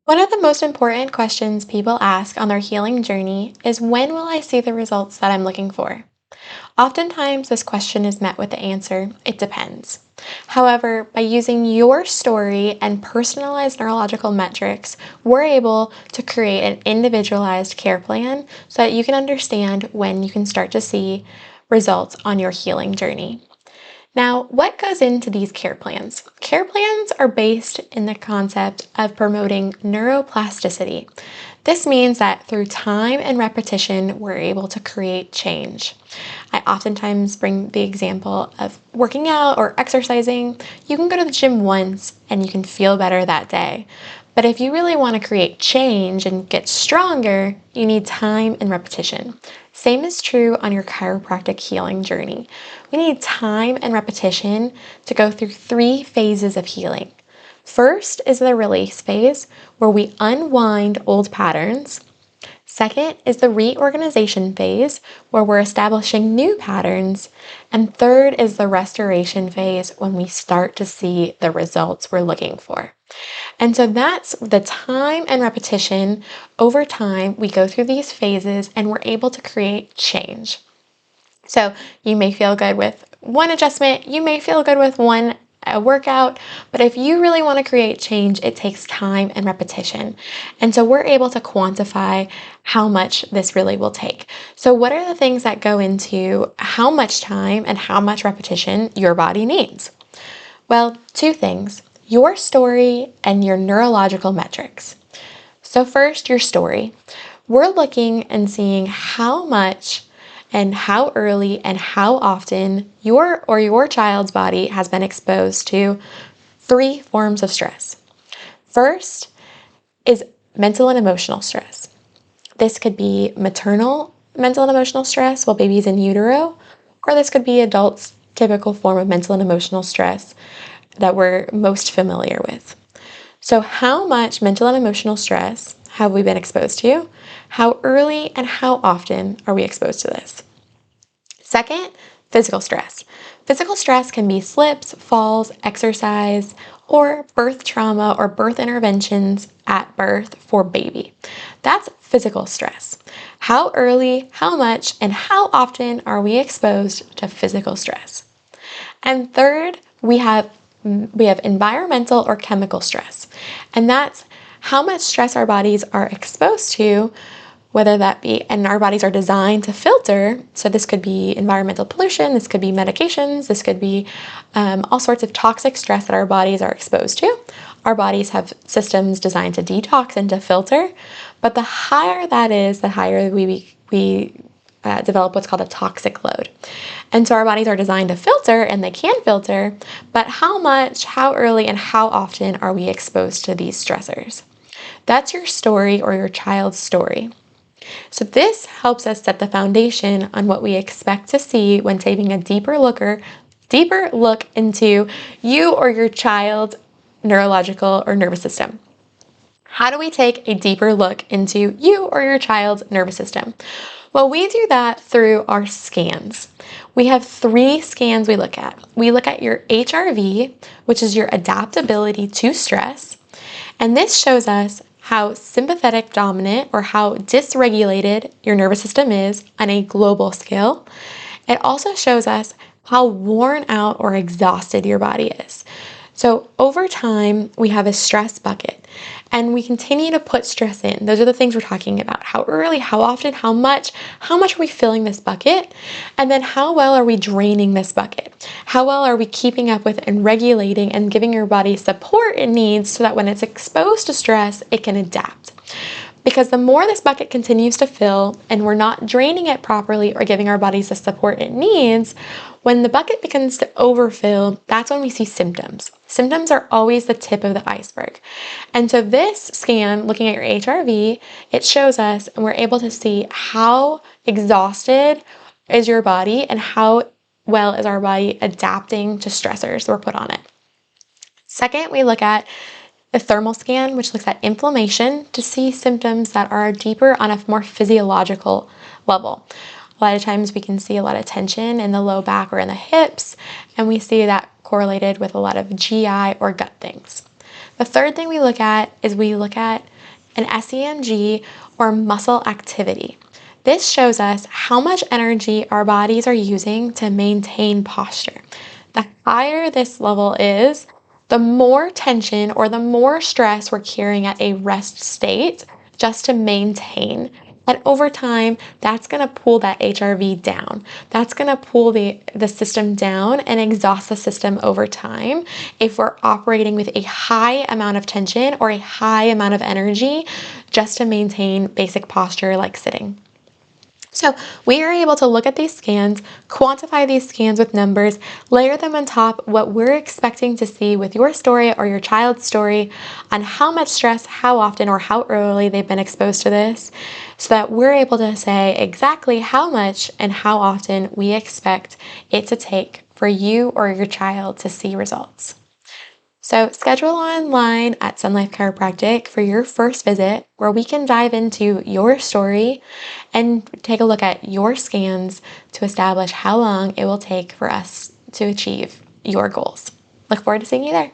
One of the most important questions people ask on their healing journey is, when will I see the results that I'm looking for? Oftentimes, this question is met with the answer, it depends. However, by using your story and personalized neurological metrics, we're able to create an individualized care plan so that you can understand when you can start to see results on your healing journey. Now, what goes into these care plans? Care plans are based in the concept of promoting neuroplasticity. This means that through time and repetition, we're able to create change. I oftentimes bring the example of working out or exercising. You can go to the gym once and you can feel better that day. But if you really want to create change and get stronger, you need time and repetition. Same is true on your chiropractic healing journey. We need time and repetition to go through 3 phases of healing. First is the release phase, where we unwind old patterns. Second is the reorganization phase, where we're establishing new patterns. And third is the restoration phase, when we start to see the results we're looking for. And so that's the time and repetition. Over time, we go through these phases and we're able to create change. So you may feel good with one adjustment, you may feel good with one workout, but if you really want to create change, it takes time and repetition. And so we're able to quantify how much this really will take. So what are the things that go into how much time and how much repetition your body needs? Well, 2 things: your story and your neurological metrics. So first, your story. We're looking and seeing how much and how early and how often your child's body has been exposed to 3 forms of stress. First is mental and emotional stress. This could be maternal mental and emotional stress while baby's in utero, or this could be adults' typical form of mental and emotional stress that we're most familiar with. So how much mental and emotional stress have we been exposed to? How early and how often are we exposed to this? Second, physical stress. Physical stress can be slips, falls, exercise, or birth trauma or birth interventions at birth for baby. That's physical stress. How early, how much, and how often are we exposed to physical stress? And third, we have environmental or chemical stress. And that's how much stress our bodies are exposed to, whether that be, and our bodies are designed to filter. So this could be environmental pollution, this could be medications, this could be all sorts of toxic stress that our bodies are exposed to. Our bodies have systems designed to detox and to filter, but the higher that is, the higher we develop what's called a toxic load. And so our bodies are designed to filter, and they can filter, but how much, how early, and how often are we exposed to these stressors? That's your story or your child's story. So this helps us set the foundation on what we expect to see when taking a deeper look into you or your child's neurological or nervous system. How do we take a deeper look into you or your child's nervous system? Well, we do that through our scans. We have 3 scans we look at. We look at your HRV, which is your adaptability to stress. And this shows us how sympathetic dominant or how dysregulated your nervous system is on a global scale. It also shows us how worn out or exhausted your body is. So over time, we have a stress bucket, and we continue to put stress in. Those are the things we're talking about. How early, how often, how much are we filling this bucket? And then how well are we draining this bucket? How well are we keeping up with and regulating and giving your body support it needs so that when it's exposed to stress, it can adapt? Because the more this bucket continues to fill and we're not draining it properly or giving our bodies the support it needs, when the bucket begins to overfill, that's when we see symptoms. Symptoms are always the tip of the iceberg. And so this scan, looking at your HRV, it shows us, and we're able to see how exhausted is your body and how well is our body adapting to stressors that were put on it. Second, we look at a thermal scan, which looks at inflammation to see symptoms that are deeper on a more physiological level. A lot of times we can see a lot of tension in the low back or in the hips, and we see that correlated with a lot of GI or gut things. The third thing we look at is we look at an SEMG, or muscle activity. This shows us how much energy our bodies are using to maintain posture. The higher this level is, the more tension or the more stress we're carrying at a rest state just to maintain. And over time, that's going to pull that HRV down. That's going to pull the system down and exhaust the system over time if we're operating with a high amount of tension or a high amount of energy just to maintain basic posture like sitting. So we are able to look at these scans, quantify these scans with numbers, layer them on top what we're expecting to see with your story or your child's story on how much stress, how often, or how early they've been exposed to this, so that we're able to say exactly how much and how often we expect it to take for you or your child to see results. So schedule online at Sun Life Chiropractic for your first visit where we can dive into your story and take a look at your scans to establish how long it will take for us to achieve your goals. Look forward to seeing you there.